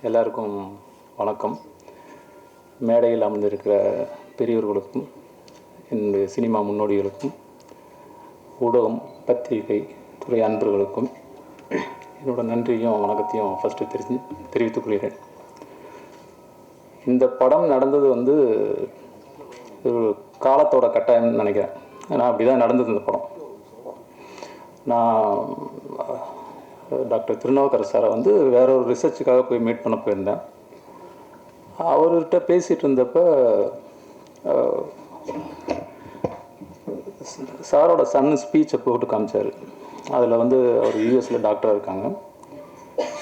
எல்லாருக்கும் வணக்கம். மேடையில் அமர்ந்திருக்கிற பெரியவர்களுக்கும் என்னுடைய சினிமா முன்னோடிகளுக்கும் ஊடகம் பத்திரிகை துறை அன்பர்களுக்கும் என்னோட நன்றியும் வணக்கத்தையும் ஃபஸ்ட்டு தெரிவித்துக் கொள்கிறேன். இந்த படம் நடந்தது ஒரு காலத்தோட கட்டாயம்னு நினைக்கிறேன். ஏன்னா அப்படி தான் நடந்தது இந்த படம். நான் டாக்டர் திருநாவுக்கரசு சாரை வேற ஒரு ரிசர்ச்சுக்காக போய் மீட் பண்ண போயிருந்தேன். அவர்கிட்ட பேசிகிட்டு இருந்தப்போ சாரோட சன்னு ஸ்பீச்சை போட்டு காமிச்சார். அதில் அவர் யூஎஸில் டாக்டராக இருக்காங்க.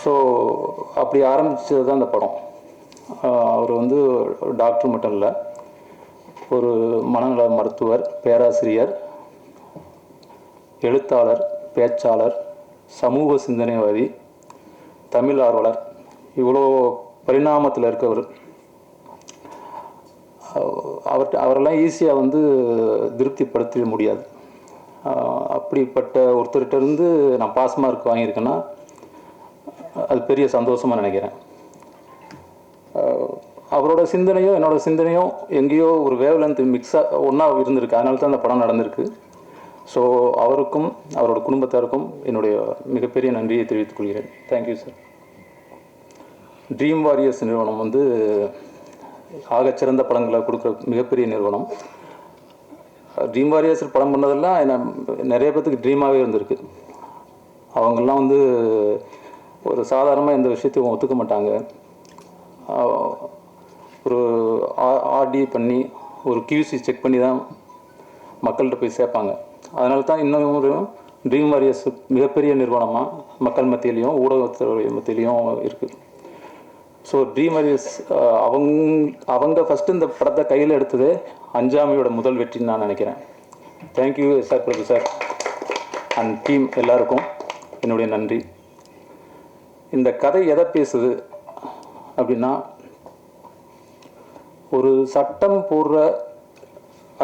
ஸோ அப்படி ஆரம்பித்தது தான் இந்த படம். அவர் ஒரு டாக்டர் மட்டும் இல்லை, ஒரு மனநல மருத்துவர், பேராசிரியர், எழுத்தாளர், பேச்சாளர், சமூக சிந்தனைவாதி, தமிழ் ஆர்வலர், இவ்வளோ பரிணாமத்தில் இருக்கவர். அவரெல்லாம் ஈஸியாக திருப்திப்படுத்த முடியாது. அப்படிப்பட்ட ஒருத்தர்கிட்டருந்து நான் பாஸ் மார்க் வாங்கியிருக்கேன்னா அது பெரிய சந்தோஷமாக நினைக்கிறேன். அவரோட சிந்தனையும் என்னோடய சிந்தனையும் எங்கேயோ ஒரு வேவ் லென்த் மிக்ஸாக ஒன்றா இருந்திருக்கு. அதனால தான் அந்த படம் நடந்திருக்கு. ஸோ அவருக்கும் அவரோட குடும்பத்தாருக்கும் என்னுடைய மிகப்பெரிய நன்றியை தெரிவித்துக் கொள்கிறேன். Thank you sir. ட்ரீம் வாரியர்ஸ் நிறுவனம் ஆகச்சிறந்த படங்களை கொடுக்குற மிகப்பெரிய நிறுவனம். ட்ரீம் வாரியர்ஸ் படம் பண்ணதெல்லாம் நிறைய பேர்த்துக்கு ட்ரீமாகவே இருந்திருக்கு. அவங்கெல்லாம் ஒரு சாதாரணமாக எந்த விஷயத்தையும் ஒத்துக்க மாட்டாங்க. ஒரு ஆர்டி பண்ணி ஒரு கியூசி செக் பண்ணி தான் மக்கள்கிட்ட போய் சேர்ப்பாங்க. அதனால தான் இன்னும் ஒரு ட்ரீம் வாரியர்ஸ் மிகப்பெரிய நிறுவனமாக மக்கள் மத்தியிலையும் ஊடகத்துறை மத்தியிலையும் இருக்குது. ஸோ ட்ரீம் வாரியர்ஸ் அவங்க ஃபஸ்ட்டு இந்த படத்தை கையில் எடுத்ததே அஞ்சாமியோட முதல் வெற்றின்னு நான் நினைக்கிறேன். Thank you sir, Prabhu sir and team எல்லாருக்கும் என்னுடைய நன்றி. இந்த கதை எதை பேசுது அப்படின்னா, ஒரு சட்டம் போடுற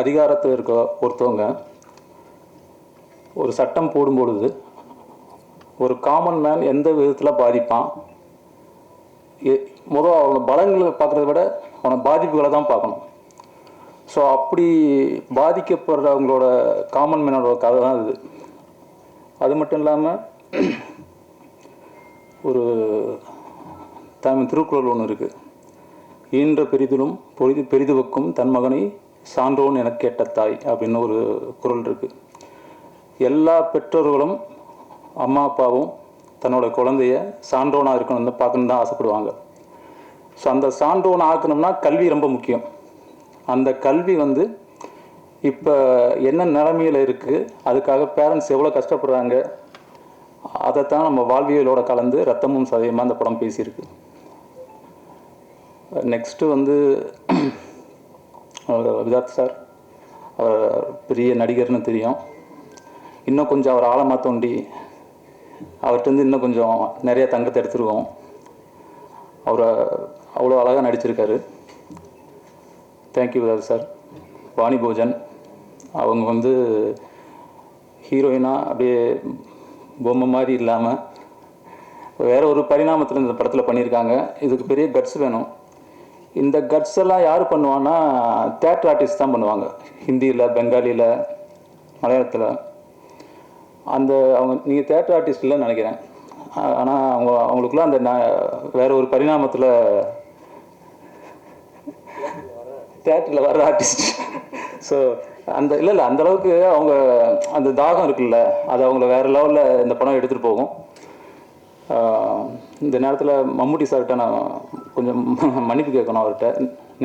அதிகாரத்தில் இருக்க ஒருத்தவங்க ஒரு சட்டம் போடும்பொழுது ஒரு காமன் மேன் எந்த விதத்தில் பாதிப்பான், முதல் அவனை பலங்களை பார்க்குறத விட அவனை பாதிப்புகளை தான் பார்க்கணும். ஸோ அப்படி பாதிக்கப்படுறவங்களோட காமன் மேனோட கதை தான் இது. அது மட்டும் இல்லாமல் ஒரு தமிழ் திருக்குறள் ஒன்று இருக்குது. ஈன்ற பெரிதிலும் பெரிதுவக்கும் தன் மகனை சான்றோன் என கேட்ட தாய் அப்படின்னு ஒரு குறள் இருக்குது. எல்லா பெற்றோர்களும் அம்மா அப்பாவும் தன்னோட குழந்தைய சான்றோனாக இருக்கணும்னு பார்க்கணுன்னு தான் ஆசைப்படுவாங்க. ஸோ அந்த சான்றோனை ஆக்கணும்னா கல்வி ரொம்ப முக்கியம். அந்த கல்வி இப்போ என்ன நிலைமையில் இருக்குது, அதுக்காக பேரண்ட்ஸ் எவ்வளோ கஷ்டப்படுறாங்க, அதைத்தான் நம்ம வாழ்வியலோட கலந்து ரத்தமும் சதயமாக அந்த படம் பேசியிருக்கு. நெக்ஸ்ட்டு விதார்த் சார், அவர் பெரிய நடிகர்னு தெரியும். இன்னும் கொஞ்சம் அவர் ஆழமாக தோண்டி அவர்கிட்ட இன்னும் கொஞ்சம் நிறைய தங்கத்தை எடுத்துருவோம். அவரை அவ்வளோ அழகாக நடிச்சிருக்காரு. Thank you Vidharth sir. வாணி போஜன் அவங்க ஹீரோயினாக அப்படியே பொம்மை மாதிரி இல்லாமல் வேற ஒரு பரிணாமத்தில் இந்த படத்தில் பண்ணியிருக்காங்க. இதுக்கு பெரிய கட்ஸ் வேணும். இந்த கட்ஸ் எல்லாம் யார் பண்ணுவான்னா தியேட்டர் ஆர்டிஸ்ட் தான் பண்ணுவாங்க. ஹிந்தியில், பெங்காலியில், மலையாளத்தில். நீங்கள் தியேட்டர் ஆர்டிஸ்ட் இல்லைன்னு நினைக்கிறேன். ஆனால் அவங்களுக்குள்ள வேற ஒரு பரிணாமத்தில் தியேட்டரில் வர்ற ஆர்டிஸ்ட். ஸோ இல்லை அந்தளவுக்கு அவங்க அந்த தாகம் இருக்குல்ல, அது அவங்கள வேறு லெவலில் இந்த படம் எடுத்துகிட்டு போகும். இந்த நேரத்தில் மம்முட்டி சார்கிட்ட நான் கொஞ்சம் மன்னிப்பு கேட்கணும். அவர்கிட்ட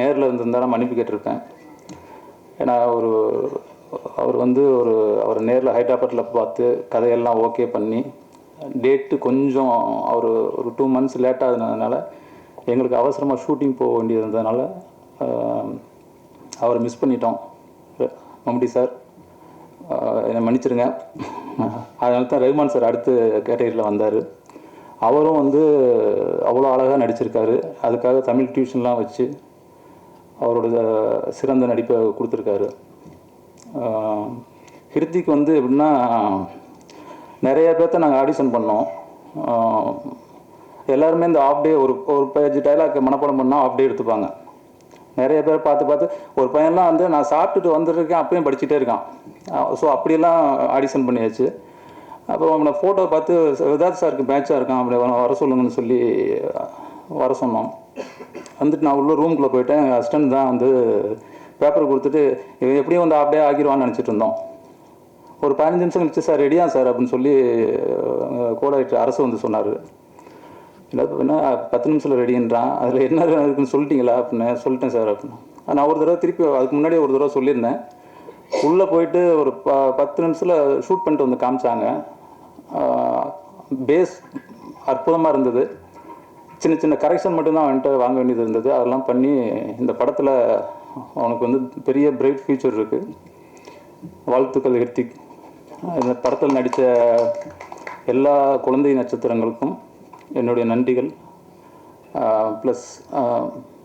நேரில் இருந்திருந்தால் நான் மன்னிப்பு கேட்டிருப்பேன். ஏன்னா அவர் அவர் நேரில் ஹைதராபாத்தில் பார்த்து கதையெல்லாம் ஓகே பண்ணி டேட்டு கொஞ்சம் ஒரு 2 months லேட்டாக இருந்ததுனால எங்களுக்கு அவசரமாக ஷூட்டிங் போக வேண்டியது இருந்ததுனால அவரை மிஸ் பண்ணிட்டோம். மம்முட்டி சார் என்னை மன்னிச்சிருங்க. அதனால தான் ரஹ்மான் சார் அடுத்த கேட்டகரியில் வந்தார். அவரும் அவ்வளோ அழகாக நடிச்சிருக்காரு. அதுக்காக தமிழ் டியூஷன்லாம் வச்சு அவரோட சிறந்த நடிப்பை கொடுத்துருக்காரு. ஹிருத்திக் எப்படின்னா நிறைய பேர்த்த நாங்கள் ஆடிஷன் பண்ணோம். எல்லாருமே இந்த ஆஃப் டே ஒரு பேஜ் டைலாக் மனப்பாடம் பண்ணால் ஆஃப் டே எடுத்துப்பாங்க. நிறைய பேர் பார்த்து ஒரு பையன்லாம் வந்து நான் சாப்பிட்டுட்டு வந்துருக்கேன் அப்பயும் படிச்சுட்டே இருக்கான். ஸோ அப்படியெல்லாம் ஆடிஷன் பண்ணியாச்சு. அப்புறம் அவனை ஃபோட்டோ பார்த்து விதாத் சாருக்கு மேட்சாக இருக்கான், அப்படி வர சொல்லுங்கன்னு சொல்லி வர சொன்னோம். வந்துட்டு நான் உள்ள ரூம்குள்ளே போயிட்டேன். எங்கள் அசிஸ்டன்ட் தான் வந்து பேப்பர் கொடுத்துட்டு எப்படியும் வந்து ஆஃப் டே ஆகிடுவான்னு நினச்சிட்டு இருந்தோம். ஒரு 15 நிமிஷம் கழிச்சு சார் ரெடியா சார் அப்படின்னு சொல்லி கோடாயிட்டு அரசு வந்து சொன்னார். இல்லை அப்படின்னா 10 நிமிஷத்தில் ரெடின்றான், அதில் என்ன இருக்குன்னு சொல்லிட்டீங்களா அப்படின்னு. சொல்லிட்டேன் சார் அப்படின்னு. நான் ஒரு தடவை திருப்பி அதுக்கு முன்னாடியே ஒரு தடவை சொல்லியிருந்தேன். உள்ளே போயிட்டு ஒரு 10 நிமிஷத்தில் ஷூட் பண்ணிட்டு வந்து காமிச்சாங்க. பேஸ் அற்புதமாக இருந்தது. சின்ன சின்ன கரெக்ஷன் மட்டும்தான் வந்துட்டு வாங்க வேண்டியது இருந்தது. அதெல்லாம் பண்ணி இந்த படத்தில் அவனுக்கு வந்து பெரிய பிரைட் ஃபியூச்சர் இருக்குது. வாழ்த்துக்கள் ஹிருத்திக். இந்த படத்தில் நடித்த எல்லா குழந்தை நட்சத்திரங்களுக்கும் என்னுடைய நன்றிகள். ப்ளஸ்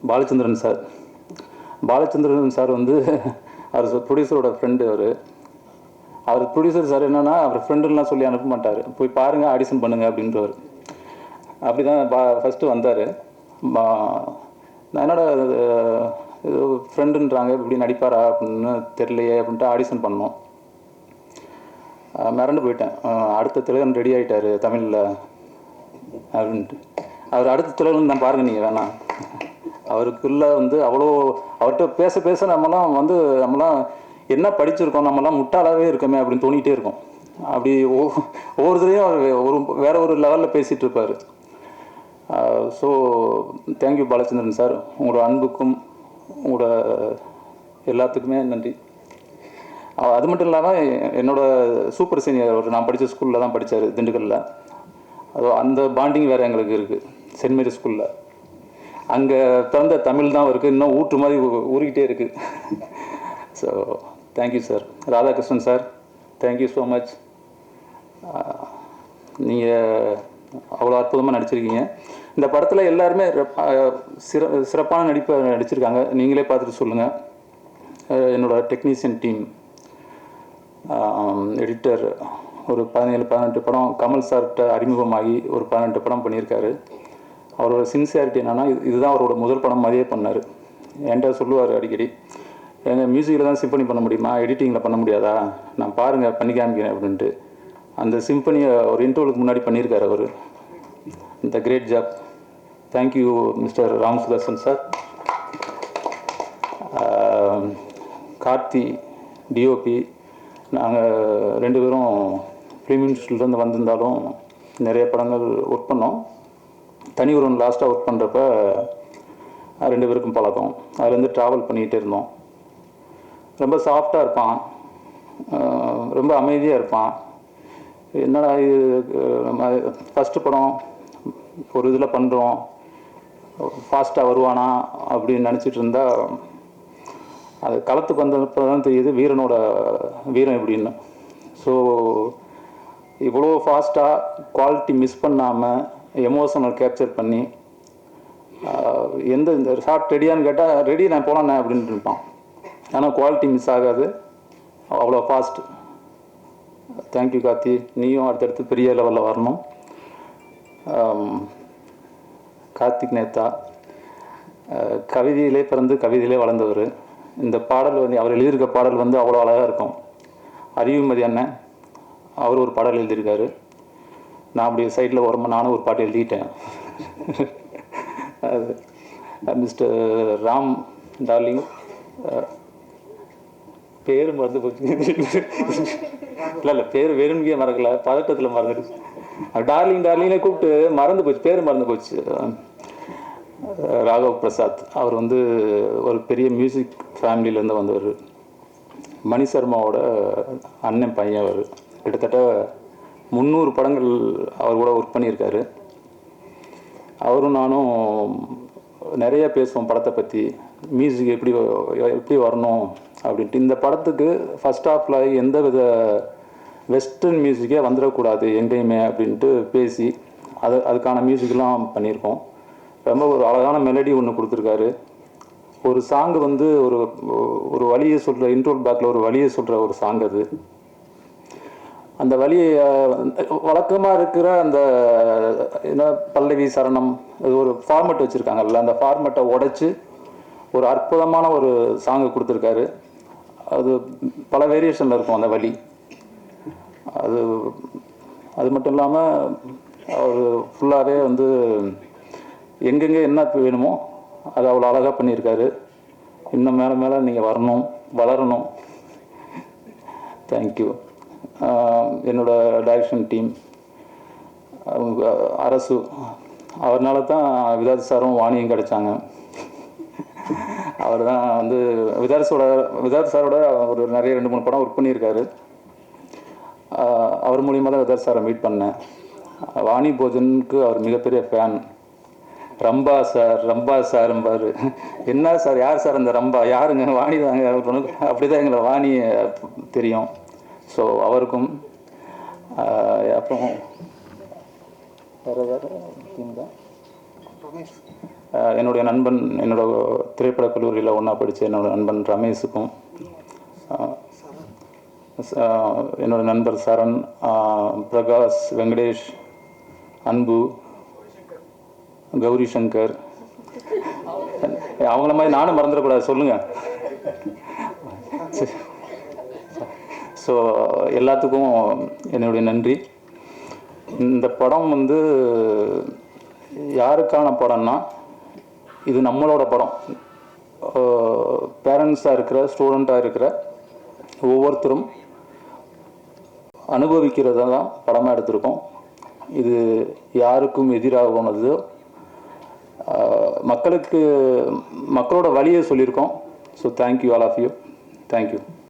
பாலச்சந்திரன் சார் வந்து அவர் ப்ரொடியூசரோட ஃப்ரெண்டு. அவர் ப்ரொடியூசர் சார் என்னென்னா அவர் ஃப்ரெண்டுலாம் சொல்லி அனுப்ப மாட்டார். போய் பாருங்கள், ஆடிஷன் பண்ணுங்கள் அப்படின்றவர். அப்படி தான் ஃபஸ்ட்டு வந்தார். நான் என்னோட இது ஃப்ரெண்டுன்றாங்க, இப்படி நடிப்பாரா அப்படின்னு தெரியலையே அப்படின்ட்டு ஆடிஷன் பண்ணோம். மிரண்டு போயிட்டேன். அடுத்த திலகன் ரெடி ஆகிட்டார் தமிழில் அப்படின்ட்டு. அவர் அடுத்த திலகன் தான் பாருங்கள் நீங்கள் வேணாம். அவருக்குள்ள வந்து அவ்வளோ அவர்கிட்ட பேச நம்மலாம் என்ன படிச்சிருக்கோம், நம்மலாம் முட்டாளாகவே இருக்கமே அப்படின்னு தோணிகிட்டே இருக்கும். அப்படி ஒவ்வொருத்தரையும் அவர் வேற ஒரு லெவலில் பேசிகிட்டு இருப்பார். So thank you Balachandran sir. உங்களோட அன்புக்கும் உங்களோட எல்லாத்துக்குமே நன்றி. அது மட்டும் இல்லாமல் என்னோடய சூப்பர் சீனியர் நான் படித்த ஸ்கூலில் தான் படித்தார், திண்டுக்கல்லில். அது அந்த பாண்டிங் வேறு எங்களுக்கு இருக்குது. சென்ட் மேரி ஸ்கூலில் அங்கே பிறந்த தமிழ் தான் இருக்குது, இன்னும் ஊற்று மாதிரி ஊறிக்கிட்டே இருக்குது. So thank you sir. Radhakrishnan sir, thank you so much. நீங்கள் அவ்வளோ அற்புதமாக நடிச்சிருக்கீங்க. இந்த படத்தில் எல்லாருமே சிறப்பான நடிச்சிருக்காங்க. நீங்களே பார்த்துட்டு சொல்லுங்கள். என்னோடய டெக்னீஷியன் டீம், எடிட்டர் ஒரு 17-18 படம் கமல் சார்கிட்ட அறிமுகமாகி ஒரு 18 படம் பண்ணியிருக்காரு. அவரோட சின்சியாரிட்டி என்னென்னா, இதுதான் அவரோட முதல் படம் மாதிரியே பண்ணார். என்கிட்ட சொல்லுவார் அடிக்கடி, எங்கள் மியூசிக்கில் தான் சிம்பனி பண்ண முடியுமா, எடிட்டிங்கில் பண்ண முடியாதா, நான் பாருங்கள் பண்ணி காமிக்கிறேன் அப்படின்ட்டு. அந்த சிம்பனியை ஒரு இன்டர்வலுக்கு முன்னாடி பண்ணியிருக்காரு அவர். இந்த great job. Thank you mister Ram Sudharsan sir. Karthi DOP, நாங்கள் 2 பேரும் ஃபிலிம் இன்ஸ்டியூட்லேருந்து வந்திருந்தாலும் நிறைய படங்கள் ஒர்க் பண்ணோம். தனி ஒருவன் லாஸ்ட்டாக ஒர்க் பண்ணுறப்ப 2 பேருக்கும் பழக்கம். அதுலேருந்து ட்ராவல் பண்ணிகிட்டே இருந்தோம். ரொம்ப சாஃப்டாக இருப்பான், ரொம்ப அமைதியாக இருப்பான். என்னடா இது நம்ம ஃபஸ்ட்டு படம் ஒரு இதில் பண்ணுறோம், ஃபாஸ்ட்டாக வருவானா அப்படின்னு நினச்சிட்டு இருந்தால் அது களத்துக்கு வந்தப்போ தான் தெரியுது வீரம் எப்படின்னு. ஸோ இவ்வளோ ஃபாஸ்ட்டாக குவாலிட்டி மிஸ் பண்ணாமல் எமோஷனல் கேப்சர் பண்ணி இந்த ஷார்ட் ரெடியான்னு கேட்டால் ரெடி நான் போனேன் அப்படின்ட்டு இருப்பான். ஆனால் குவாலிட்டி மிஸ் ஆகாது, அவ்வளோ ஃபாஸ்ட். தேங்க்யூ கார்த்தி. நீயும் அடுத்தடுத்து பெரிய லெவலில் வரணும். கார்த்திக் நேத்தா கவிதையிலே பிறந்து கவிதையிலே வளர்ந்தவர். இந்த பாடல் வந்து அவர் எழுதியிருக்க பாடல் வந்து அவ்வளோ அழகாக இருக்கும். அறிவுமதி அண்ணன் அவர் ஒரு பாடல் எழுதியிருக்காரு. நான் அப்படி சைடில் வரும்போது நானும் ஒரு பாட்டு எழுதிட்டேன். அது மிஸ்டர் ராம் டார்லிங், பேர் மறந்து போச்சு. இல்லை பேர் வேணும்கே மறக்கல, பதட்டத்தில் மறந்துடுச்சு. டார்லிங்னே கூப்பிட்டு மறந்து போச்சு, பேர் மறந்து போச்சு. ராகவ் பிரசாத், அவர் வந்து ஒரு பெரிய மியூசிக் ஃபேமிலியிலேருந்து வந்தவர். மணி சர்மாவோட அண்ணன் பையன். அவர் கிட்டத்தட்ட 300 படங்கள் அவர் கூட ஒர்க் பண்ணியிருக்காரு. அவரும் நானும் நிறைய பேசுவோம் படத்தை பற்றி, மியூசிக் எப்படி வரணும் அப்படின்ட்டு. இந்த படத்துக்கு ஃபஸ்ட் ஹாஃபில் எந்த வித வெஸ்டர்ன் மியூசிக்கே வந்துடக்கூடாது எங்கேயுமே அப்படின்ட்டு பேசி அதுக்கான மியூசிக்கெலாம் பண்ணியிருக்கோம். ரொம்ப ஒரு அழகான மெலடி ஒன்று கொடுத்துருக்காரு. ஒரு சாங்கு வந்து ஒரு வழியை சொல்கிற, இன்ட்ரோல் பேக்கில் ஒரு வழியை சொல்கிற ஒரு சாங். அது அந்த வழி வழக்கமாக இருக்கிற அந்த என்ன பல்லவி சரணம் இது ஒரு ஃபார்மெட் வச்சுருக்காங்கல்ல, அந்த ஃபார்மெட்டை உடைச்சி ஒரு அற்புதமான ஒரு சாங்கு கொடுத்துருக்காரு. அது பல வேரியேஷனில் இருக்கும் அந்த வழி. அது மட்டும் இல்லாமல் அவர் ஃபுல்லாகவே வந்து எங்கெங்கே என்ன வேணுமோ அது அவ்வளோ அழகாக பண்ணியிருக்காரு. இன்னும் மேலே மேலே நீங்கள் வரணும், வளரணும். தேங்க்யூ. என்னோடய டைரக்ஷன் டீம், அரசு, அவர்னால தான் விதார்த் சாரும் வாணியும் கிடைச்சாங்க. அவர் தான் வந்து விதார்த் சாரோட ஒரு நிறைய 2-3 படம் ஒர்க் பண்ணியிருக்காரு. அவர் மூலியமாக தான் விதார்த் சாரை மீட் பண்ணேன். வாணி போஜனுக்கு அவர் மிகப்பெரிய ஃபேன். ரம்பா சார்ம்பார். என்ன சார், யார் சார் அந்த ரம்பா? யாருங்க? வாணி தாங்க. அப்படி தான் எங்களை வாணி தெரியும். ஸோ அவருக்கும் அப்புறம் என்னுடைய நண்பன், என்னோட திரைப்பட கல்லூரியில் ஒன்றா படித்த என்னோடய நண்பன் ரமேஷுக்கும், என்னோட நண்பர் சரண், பிரகாஷ், வெங்கடேஷ், அன்பு, கௌரி சங்கர், அவங்கள மாதிரி நானும் மறந்துடக்கூடாது, சொல்லுங்கள். ஸோ எல்லாத்துக்கும் என்னுடைய நன்றி. இந்த படம் வந்து யாருக்கான படம்னா, இது நம்மளோட படம். பேரண்ட்ஸாக இருக்கிற, ஸ்டூடெண்ட்டாக இருக்கிற ஒவ்வொருத்தரும் அனுபவிக்கிறத தான் படமாக எடுத்திருக்கோம். இது யாருக்கும் எதிராக போனது, மக்களோட வழியை சொல்லியிருக்கோம். So thank you all of you. Thank you.